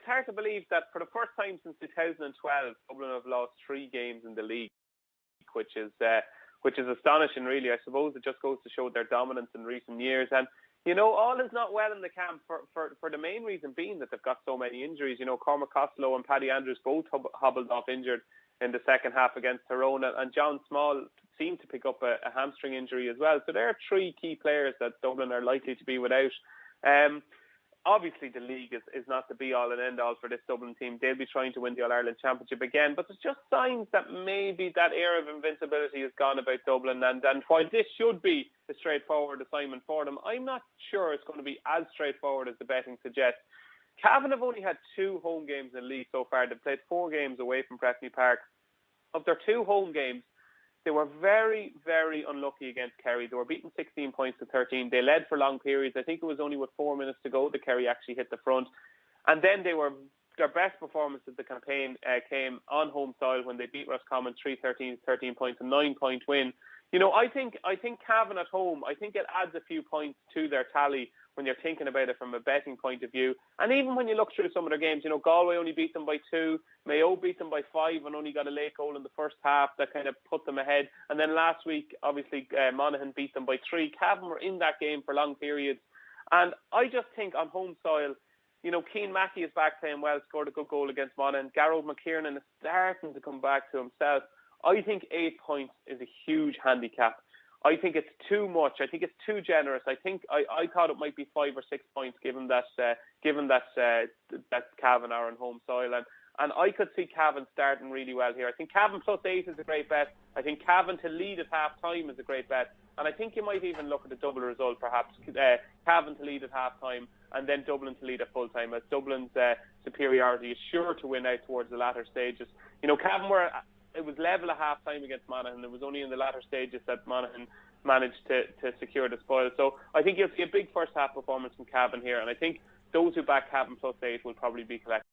hard to believe that for the first time since 2012, Dublin have lost 3 games in the league, which is astonishing, really. I suppose it just goes to show their dominance in recent years. And, all is not well in the camp for the main reason being that they've got so many injuries. Cormac Costello and Paddy Andrews both hobbled off injured in the second half against Tyrone, and John Small seemed to pick up a hamstring injury as well. So there are 3 key players that Dublin are likely to be without. Obviously, the league is not the be-all and end-all for this Dublin team. They'll be trying to win the All-Ireland Championship again, but there's just signs that maybe that era of invincibility is gone about Dublin, and while this should be a straightforward assignment for them, I'm not sure it's going to be as straightforward as the betting suggests. Cavan have only had 2 home games in the league so far. They've played 4 games away from Presney Park. Of their 2 home games, they were very, very unlucky against Kerry. They were beaten 16 points to 13. They led for long periods. I think it was only with 4 minutes to go that Kerry actually hit the front. And then their best performance of the campaign came on home soil when they beat Roscommon 3-13, 13 points, a 9-point win. I think Cavan at home, I think it adds a few points to their tally when you're thinking about it from a betting point of view. And even when you look through some of their games, Galway only beat them by 2, Mayo beat them by 5 and only got a late goal in the first half that kind of put them ahead. And then last week, obviously, Monaghan beat them by 3. Cavan were in that game for long periods. And I just think on home soil, Keane Mackey is back playing well, scored a good goal against Monaghan. Garrod McKiernan is starting to come back to himself. I think 8 points is a huge handicap. I think it's too much. I think it's too generous. I thought it might be 5 or 6 points, given that Cavan are on home soil, and I could see Cavan starting really well here. I think Cavan +8 is a great bet. I think Cavan to lead at half time is a great bet, and I think you might even look at a double result, perhaps Cavan to lead at half time and then Dublin to lead at full time, as Dublin's superiority is sure to win out towards the latter stages. Cavan it was level at half time against Monaghan. It was only in the latter stages that Monaghan managed to secure the spoil. So I think you'll see a big first half performance from Cavan here, and I think those who back Cavan +8 will probably be collected.